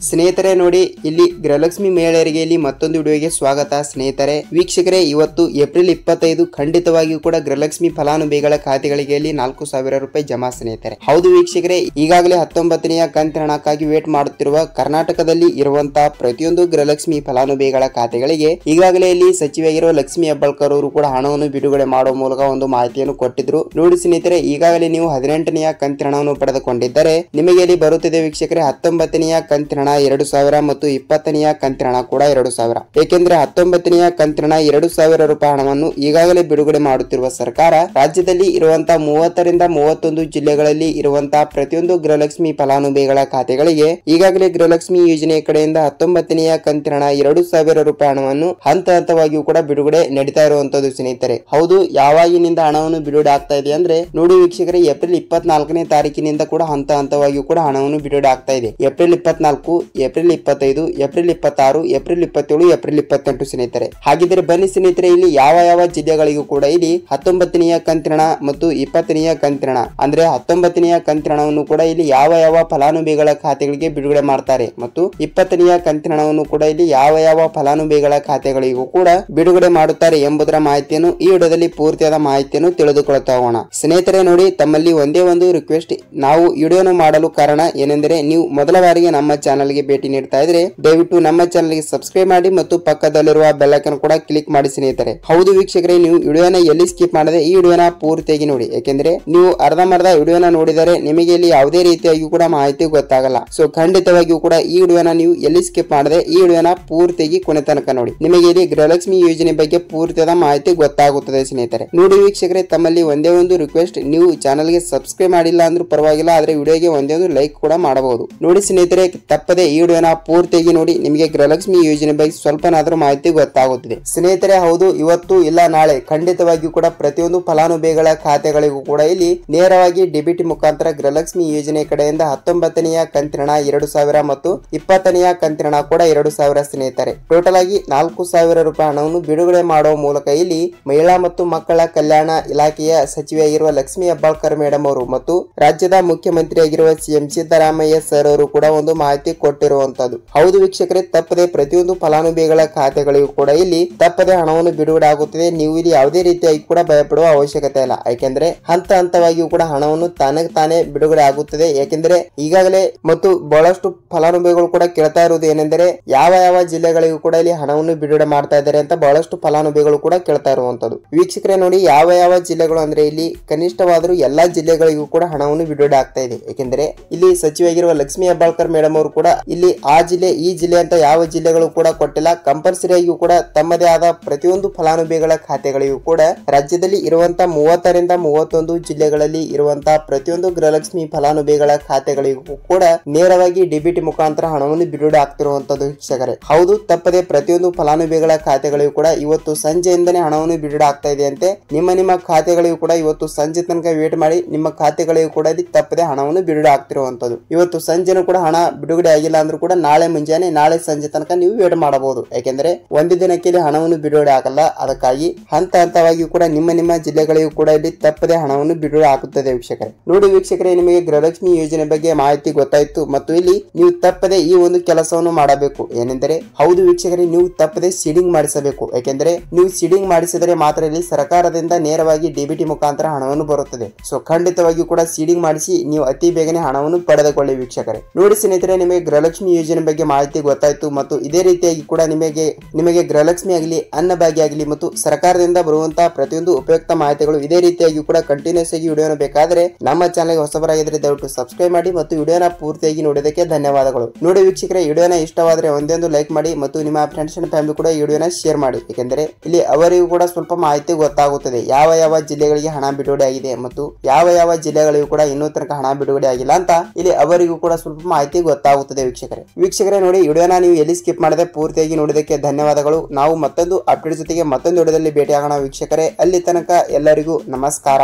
ಸ್ನೇಹಿತರೆ ನೋಡಿ ಇಲ್ಲಿ ಗೃಹಲಕ್ಷ್ಮಿ ಮಹಿಳೆಯರಿಗೆ ಇಲ್ಲಿ ಮತ್ತೊಂದು ವಿಡಿಯೋಗೆ ಸ್ವಾಗತ ಸ್ನೇಹಿತರೆ. ವೀಕ್ಷಕರೇ, ಇವತ್ತು ಏಪ್ರಿಲ್ 25 ಖಂಡಿತವಾಗಿಯೂ ಕೂಡ ಗೃಹಲಕ್ಷ್ಮಿ ಫಲಾನುಭವಿಗಳ ಖಾತೆಗಳಿಗೆ ಇಲ್ಲಿ 4,000 ರೂಪಾಯಿ ಜಮಾ ಸ್ನೇಹಿತರೆ. ಹೌದು ವೀಕ್ಷಕರೇ, ಈಗಾಗಲೇ 19ನೆಯ ಕಂತಿನ ಹಣಕ್ಕಾಗಿ ವೇಟ್ ಮಾಡುತ್ತಿರುವ ಕರ್ನಾಟಕದಲ್ಲಿ ಇರುವಂತಹ ಪ್ರತಿಯೊಂದು ಗೃಹಲಕ್ಷ್ಮಿ ಫಲಾನುಭವಿಗಳ ಖಾತೆಗಳಿಗೆ ಈಗಾಗಲೇ ಇಲ್ಲಿ ಸಚಿವೆಯಾಗಿರುವ ಲಕ್ಷ್ಮಿ ಹೆಬ್ಬಾಳ್ಕರ್ ಅವರು ಕೂಡ ಹಣವನ್ನು ಬಿಡುಗಡೆ ಮಾಡುವ ಮೂಲಕ ಒಂದು ಮಾಹಿತಿಯನ್ನು ಕೊಟ್ಟಿದ್ರು. ನೋಡಿ ಸ್ನೇಹಿತರೆ, ಈಗಾಗಲೇ ನೀವು 18ನೆಯ ಕಂತಿನ ಹಣವನ್ನು ಪಡೆದುಕೊಂಡಿದ್ದರೆ ನಿಮಗೆ ಇಲ್ಲಿ ಬರುತ್ತಿದೆ ವೀಕ್ಷಕರೇ 19ನೆಯ ಕಂತಿನ 2,000 ಮತ್ತು 20ನೆಯ ಕಂತಿನ ಹಣ ಕೂಡ 2,000. ಏಕೆಂದ್ರೆ 19ನೆಯ ಕಂತಿನ 2,000 ರೂಪಾಯಿ ಹಣವನ್ನು ಈಗಾಗಲೇ ಬಿಡುಗಡೆ ಮಾಡುತ್ತಿರುವ ಸರ್ಕಾರ ರಾಜ್ಯದಲ್ಲಿ ಇರುವಂತಹ 30 ರಿಂದ 31 ಜಿಲ್ಲೆಗಳಲ್ಲಿ ಇರುವಂತಹ ಪ್ರತಿಯೊಂದು ಗೃಹಲಕ್ಷ್ಮಿ ಫಲಾನುಭವಿಗಳ ಖಾತೆಗಳಿಗೆ ಈಗಾಗಲೇ ಗೃಹಲಕ್ಷ್ಮಿ ಯೋಜನೆಯ ಕಡೆಯಿಂದ 19ನೆಯ ಕಂತಿನ 2,000 ರೂಪಾಯಿ ಹಣವನ್ನು ಹಂತ ಹಂತವಾಗಿಯೂ ಕೂಡ ಬಿಡುಗಡೆ ನಡೀತಾ ಇರುವಂತದ್ದು ಸ್ನೇಹಿತರೆ. ಹೌದು, ಯಾವಾಗಿನಿಂದ ಹಣವನ್ನು ಬಿಡುಗಡೆ ಆಗ್ತಾ ಇದೆ ಅಂದ್ರೆ ನೋಡಿ ವೀಕ್ಷಕರೇ, ಏಪ್ರಿಲ್ 24ನೇ ತಾರೀಕಿನಿಂದ ಕೂಡ ಹಂತ ಹಂತವಾಗಿಯೂ ಕೂಡ ಹಣವನ್ನು ಬಿಡುಗಡೆ ಆಗ್ತಾ ಇದೆ. April 24, April 25, April 26, April 27, April 28 ಸ್ನೇಹಿತರೆ. ಹಾಗಿದ್ರೆ ಬನ್ನಿ ಸ್ನೇಹಿತರೆ, ಇಲ್ಲಿ ಯಾವ ಜಿಲ್ಲೆಗಳಿಗೂ ಕೂಡ ಇಲ್ಲಿ 19ನೆಯ ಕಂತಿನ ಮತ್ತು 20ನೆಯ ಕಂತಿನ ಅಂದ್ರೆ 19ನೆಯ ಕಂತಿನವನ್ನು ಕೂಡ ಇಲ್ಲಿ ಯಾವ ಫಲಾನುಭವಿಗಳ ಖಾತೆಗಳಿಗೆ ಬಿಡುಗಡೆ ಮಾಡ್ತಾರೆ ಮತ್ತು 20ನೆಯ ಕಂತಿನವನ್ನು ಕೂಡ ಇಲ್ಲಿ ಯಾವ ಫಲಾನುಭವಿಗಳ ಖಾತೆಗಳಿಗೂ ಕೂಡ ಬಿಡುಗಡೆ ಮಾಡುತ್ತಾರೆ ಎಂಬುದರ ಮಾಹಿತಿಯನ್ನು ಈ ವಿಡಿಯೋದಲ್ಲಿ ಪೂರ್ತಿಯಾದ ಮಾಹಿತಿಯನ್ನು ತಿಳಿದುಕೊಳ್ಳುತ್ತಾ ಹೋಗೋಣ. ಸ್ನೇಹಿತರೆ ನೋಡಿ, ತಮ್ಮಲ್ಲಿ ಒಂದೇ ಒಂದು ರಿಕ್ವೆಸ್ಟ್, ನಾವು ವಿಡಿಯೋನು ಮಾಡಲು ಕಾರಣ ಏನೆಂದರೆ ನೀವು ಮೊದಲ ಬಾರಿಗೆ ನಮ್ಮ ಚಾನೆಲ್ಗೆ ಭೇಟಿ ನೀಡ್ತಾ ಇದ್ರೆ ದಯವಿಟ್ಟು ನಮ್ಮ ಚಾನೆಲ್ಗೆ ಸಬ್ಸ್ಕ್ರೈಬ್ ಮಾಡಿ ಮತ್ತು ಪಕ್ಕದಲ್ಲಿರುವ ಬೆಲ್ ಐಕಾನ್ ಕೂಡ ಕ್ಲಿಕ್ ಮಾಡಿ ಸ್ನೇಹಿತರೆ. ಹೌದು ವೀಕ್ಷಕರೇ, ನೀವು ವಿಡಿಯೋನ ಎಲ್ಲಿ ಸ್ಕಿಪ್ ಮಾಡದೆ ಈ ವಿಡಿಯೋನ ಪೂರ್ತಿಯಾಗಿ ನೋಡಿ. ಯಾಕೆಂದ್ರೆ ನೀವು ಅರ್ಧಂಬರ್ಧ ವಿಡಿಯೋನ ನೋಡಿದರೆ ನಿಮಗೆ ಇಲ್ಲಿ ಯಾವುದೇ ರೀತಿಯಾಗಿ ಕೂಡ ಮಾಹಿತಿ ಗೊತ್ತಾಗಲ್ಲ. ಸೊ ಖಂಡಿತವಾಗಿಯೂ ಕೂಡ ಈ ವಿಡಿಯೋನ ನೀವು ಎಲ್ಲಿ ಸ್ಕಿಪ್ ಮಾಡದೆ ಈ ವಿಡಿಯೋನ ಪೂರ್ತಿಯಾಗಿ ಕೊನೆ ತನಕ ನೋಡಿ. ನಿಮಗೆ ಇಲ್ಲಿ ಗೃಹಲಕ್ಷ್ಮಿ ಯೋಜನೆ ಬಗ್ಗೆ ಪೂರ್ತಿಯಾದ ಮಾಹಿತಿ ಗೊತ್ತಾಗುತ್ತದೆ ಸ್ನೇಹಿತರೆ. ನೋಡಿ ವೀಕ್ಷಕರೇ, ತಮ್ಮಲ್ಲಿ ಒಂದೇ ಒಂದು ರಿಕ್ವೆಸ್ಟ್, ನೀವು ಚಾನೆಲ್ಗೆ ಸಬ್ಸ್ಕ್ರೈಬ್ ಮಾಡಿಲ್ಲ ಅಂದ್ರೂ ಪರವಾಗಿಲ್ಲ, ಆದ್ರೆ ವಿಡಿಯೋಗೆ ಒಂದೇ ಒಂದು ಲೈಕ್ ಕೂಡ ಮಾಡಬಹುದು. ನೋಡಿ ಸ್ನೇಹಿತರೆ, ತಪ್ಪದೆ ಈ ವಿಡಿಯೋನ ಪೂರ್ತಿಯಾಗಿ ನೋಡಿ. ನಿಮಗೆ ಗೃಹಲಕ್ಷ್ಮಿ ಯೋಜನೆ ಬಗ್ಗೆ ಸ್ವಲ್ಪನಾದ್ರೂ ಮಾಹಿತಿ ಗೊತ್ತಾಗುತ್ತದೆ ಸ್ನೇಹಿತರೆ. ಹೌದು, ಇವತ್ತು ಇಲ್ಲ ನಾಳೆ ಖಂಡಿತವಾಗಿಯೂ ಕೂಡ ಪ್ರತಿಯೊಂದು ಫಲಾನುಭವಿಗಳ ಖಾತೆಗಳಿಗೂ ಕೂಡ ಇಲ್ಲಿ ನೇರವಾಗಿ ಡಿಬಿಟಿ ಮುಖಾಂತರ ಗೃಹಲಕ್ಷ್ಮಿ ಯೋಜನೆ ಕಡೆಯಿಂದ 19ನೆಯ ಕಂತಿನ 2,000 ಮತ್ತು 20ನೆಯ ಕಂತಿನ ಕೂಡ 2,000 ಸ್ನೇಹಿತರೆ. ಟೋಟಲ್ ಆಗಿ 4,000 ರೂಪಾಯಿ ಹಣವನ್ನು ಬಿಡುಗಡೆ ಮಾಡುವ ಮೂಲಕ ಇಲ್ಲಿ ಮಹಿಳಾ ಮತ್ತು ಮಕ್ಕಳ ಕಲ್ಯಾಣ ಇಲಾಖೆಯ ಸಚಿವೆಯಾಗಿರುವ ಲಕ್ಷ್ಮಿ ಹೆಬ್ಬಾಳ್ಕರ್ ಮೇಡಮ್ ಅವರು ಮತ್ತು ರಾಜ್ಯದ ಮುಖ್ಯಮಂತ್ರಿಯಾಗಿರುವ ಸಿಎಂ ಸಿದ್ದರಾಮಯ್ಯ ಸರ್ ಅವರು ಕೂಡ ಒಂದು ಮಾಹಿತಿ ಕೊಟ್ಟಿರುವಂತದ್ದು. ಹೌದು ವೀಕ್ಷಕರೇ, ತಪ್ಪದೆ ಪ್ರತಿಯೊಂದು ಫಲಾನುಭವಿಗಳ ಖಾತೆಗಳಿಗೂ ಕೂಡ ಇಲ್ಲಿ ತಪ್ಪದೆ ಹಣವನ್ನು ಬಿಡುಗಡೆ ಆಗುತ್ತದೆ. ನೀವು ಇಲ್ಲಿ ಯಾವುದೇ ರೀತಿಯಾಗಿ ಕೂಡ ಭಯಪಡುವ ಅವಶ್ಯಕತೆ ಇಲ್ಲ. ಯಾಕೆಂದ್ರೆ ಹಂತ ಹಂತವಾಗಿಯೂ ಕೂಡ ಹಣವನ್ನು ತಾನೇ ಬಿಡುಗಡೆ ಆಗುತ್ತದೆ. ಯಾಕೆಂದ್ರೆ ಈಗಾಗಲೇ ಮತ್ತು ಬಹಳಷ್ಟು ಫಲಾನುಭವಿಗಳು ಕೂಡ ಕೇಳ್ತಾ ಇರುವುದು ಏನೆಂದರೆ ಯಾವ ಜಿಲ್ಲೆಗಳಿಗೂ ಕೂಡ ಇಲ್ಲಿ ಹಣವನ್ನು ಬಿಡುಗಡೆ ಮಾಡ್ತಾ ಇದ್ದಾರೆ ಅಂತ ಬಹಳಷ್ಟು ಫಲಾನುಭವಿಗಳು ಕೂಡ ಕೇಳ್ತಾ ಇರುವಂತದ್ದು. ವೀಕ್ಷಕರೇ ನೋಡಿ, ಯಾವ ಜಿಲ್ಲೆಗಳು ಅಂದ್ರೆ ಇಲ್ಲಿ ಕನಿಷ್ಠವಾದರೂ ಎಲ್ಲಾ ಜಿಲ್ಲೆಗಳಿಗೂ ಕೂಡ ಹಣವನ್ನು ಬಿಡುಗಡೆ ಆಗ್ತಾ ಇದೆ. ಯಾಕೆಂದ್ರೆ ಇಲ್ಲಿ ಸಚಿವೆಯಾಗಿರುವ ಲಕ್ಷ್ಮಿ ಹೆಬ್ಬಾಳ್ಕರ್ ಮೇಡಮ್ ಅವರು ಕೂಡ ಇಲ್ಲಿ ಆ ಜಿಲ್ಲೆ ಈ ಜಿಲ್ಲೆ ಅಂತ ಯಾವ ಜಿಲ್ಲೆಗಳು ಕೂಡ ಕೊಟ್ಟಿಲ್ಲ. ಕಂಪಲ್ಸರಿ ಆಗಿಯೂ ಕೂಡ ತಮ್ಮದೇ ಆದ ಪ್ರತಿಯೊಂದು ಫಲಾನುಭವಿಗಳ ಖಾತೆಗಳಿಗೂ ಕೂಡ ರಾಜ್ಯದಲ್ಲಿ ಇರುವಂತಹ 30 ರಿಂದ 31 ಜಿಲ್ಲೆಗಳಲ್ಲಿ ಇರುವಂತಹ ಪ್ರತಿಯೊಂದು ಗೃಹಲಕ್ಷ್ಮಿ ಫಲಾನುಭವಿಗಳ ಖಾತೆಗಳಿಗೂ ಕೂಡ ನೇರವಾಗಿ ಡಿಬಿಟಿ ಮುಖಾಂತರ ಹಣವನ್ನು ಬಿಡುಗಡೆ ಆಗ್ತಿರುವಂತದ್ದು ವೀಕ್ಷಕರೇ. ಹೌದು, ತಪ್ಪದೆ ಪ್ರತಿಯೊಂದು ಫಲಾನುಭವಿಗಳ ಖಾತೆಗಳಿಗೂ ಕೂಡ ಇವತ್ತು ಸಂಜೆಯಿಂದನೇ ಹಣವನ್ನು ಬಿಡುಗಡೆ ಆಗ್ತಾ ಇದೆ ಅಂತೆ. ನಿಮ್ಮ ಖಾತೆಗಳಿಗೂ ಕೂಡ ಇವತ್ತು ಸಂಜೆ ತನಕ ವೇಟ್ ಮಾಡಿ. ನಿಮ್ಮ ಖಾತೆಗಳಿಗೂ ಕೂಡ ಇಲ್ಲಿ ತಪ್ಪದೆ ಹಣವನ್ನು ಬಿಡುಗಡೆ ಆಗ್ತಿರುವಂತದ್ದು. ಇವತ್ತು ಸಂಜೆನೂ ಕೂಡ ಹಣ ಬಿಡುಗಡೆ ಆಗಿಲ್ಲ ಅಂದ್ರೂ ಕೂಡ ನಾಳೆ ಮುಂಜಾನೆ ನಾಳೆ ಸಂಜೆ ತನಕ ನೀವು ವೇಟ್ ಮಾಡಬಹುದು. ಯಾಕೆಂದ್ರೆ ಒಂದು ದಿನಕ್ಕೆ ಇಲ್ಲಿ ಹಣವನ್ನು ಬಿಡುಗಡೆ ಆಗಲ್ಲ. ಅದಕ್ಕಾಗಿ ಹಂತ ಹಂತವಾಗಿ ಕೂಡ ನಿಮ್ಮ ಜಿಲ್ಲೆಗಳಿಗೂ ಕೂಡ ಇಲ್ಲಿ ತಪ್ಪದೆ ಹಣವನ್ನು ಬಿಡುಗಡೆ ಆಗುತ್ತದೆ ವೀಕ್ಷಕರೇ. ನೋಡಿ ವೀಕ್ಷಕರೇ, ನಿಮಗೆ ಗೃಹಲಕ್ಷ್ಮಿ ಯೋಜನೆ ಬಗ್ಗೆ ಮಾಹಿತಿ ಗೊತ್ತಾಯ್ತು ಮತ್ತು ಇಲ್ಲಿ ನೀವು ತಪ್ಪದೆ ಈ ಒಂದು ಕೆಲಸವನ್ನು ಮಾಡಬೇಕು. ಏನೆಂದರೆ ಹೌದು ವೀಕ್ಷಕರೇ, ನೀವು ತಪ್ಪದೆ ಸೀಡಿಂಗ್ ಮಾಡಿಸಬೇಕು. ಯಾಕೆಂದ್ರೆ ನೀವು ಸೀಡಿಂಗ್ ಮಾಡಿಸಿದರೆ ಮಾತ್ರ ಇಲ್ಲಿ ಸರ್ಕಾರದಿಂದ ನೇರವಾಗಿ ಡಿಬಿಟಿ ಮುಖಾಂತರ ಹಣವನ್ನು ಬರುತ್ತದೆ. ಸೊ ಖಂಡಿತವಾಗಿಯೂ ಕೂಡ ಸೀಡಿಂಗ್ ಮಾಡಿಸಿ ನೀವು ಅತಿ ಬೇಗನೆ ಹಣವನ್ನು ಪಡೆದುಕೊಳ್ಳಿ ವೀಕ್ಷಕರೇ. ನೋಡಿ ಸ್ನೇಹಿತರೆ, ನಿಮಗೆ ಗೃಹಲಕ್ಷ್ಮಿ ಯೋಜನೆ ಬಗ್ಗೆ ಮಾಹಿತಿ ಗೊತ್ತಾಯ್ತು ಮತ್ತು ಇದೇ ರೀತಿಯಾಗಿ ಕೂಡ ನಿಮಗೆ ಗೃಹಲಕ್ಷ್ಮಿ ಆಗಲಿ, ಅನ್ನಭಾಗ್ಯ ಆಗಲಿ ಮತ್ತು ಸರ್ಕಾರದಿಂದ ಬರುವಂತಹ ಪ್ರತಿಯೊಂದು ಉಪಯುಕ್ತ ಮಾಹಿತಿಗಳು ಇದೇ ರೀತಿಯಾಗಿ ಕೂಡ ಕಂಟಿನ್ಯೂಸ್ ಆಗಿ ವಿಡಿಯೋನ ಬೇಕಾದ್ರೆ ನಮ್ಮ ಚಾನೆಲ್ಗೆ ಹೊಸಬರಾಗಿದ್ರೆ ದಯವಿಟ್ಟು ಸಬ್ಸ್ಕ್ರೈಬ್ ಮಾಡಿ ಮತ್ತು ವಿಡಿಯೋನ ಪೂರ್ತಿಯಾಗಿ ನೋಡೋದಕ್ಕೆ ಧನ್ಯವಾದಗಳು. ನೋಡಿ ವೀಕ್ಷಕರೇ, ವಿಡಿಯೋನ ಇಷ್ಟವಾದ್ರೆ ಒಂದೊಂದು ಲೈಕ್ ಮಾಡಿ ಮತ್ತು ನಿಮ್ಮ ಫ್ರೆಂಡ್ಸ್ ಅಂಡ್ ಫ್ಯಾಮಿಲಿ ಕೂಡ ಈ ವಿಡಿಯೋನ ಶೇರ್ ಮಾಡಿ. ಯಾಕೆಂದ್ರೆ ಇಲ್ಲಿ ಅವರಿಗೂ ಕೂಡ ಸ್ವಲ್ಪ ಮಾಹಿತಿ ಗೊತ್ತಾಗುತ್ತದೆ ಯಾವ ಜಿಲ್ಲೆಗಳಿಗೆ ಹಣ ಬಿಡುಗಡೆ ಆಗಿದೆ ಮತ್ತು ಯಾವ ಜಿಲ್ಲೆಗಳಿಗೂ ಕೂಡ ಇನ್ನೂ ತನಕ ಹಣ ಬಿಡುಗಡೆ ಆಗಿಲ್ಲ ಅಂತ ಇಲ್ಲಿ ಅವರಿಗೂ ಕೂಡ ಸ್ವಲ್ಪ ಮಾಹಿತಿ ಗೊತ್ತಾಗುತ್ತದೆ ವೀಕ್ಷಕರೇ. ನೋಡಿ, ವಿಡಿಯೋನ ನೀವು ಎಲ್ಲಿ ಸ್ಕಿಪ್ ಮಾಡದೆ ಪೂರ್ತಿಯಾಗಿ ನೋಡೋದಕ್ಕೆ ಧನ್ಯವಾದಗಳು. ನಾವು ಮತ್ತೊಂದು ಅಪ್ಡೇಟ್ ಜೊತೆಗೆ ಮತ್ತೊಂದು ವಿಡಿಯೋದಲ್ಲಿ ಭೇಟಿಯಾಗೋಣ ವೀಕ್ಷಕರೇ. ಅಲ್ಲಿ ತನಕ ಎಲ್ಲರಿಗೂ ನಮಸ್ಕಾರ.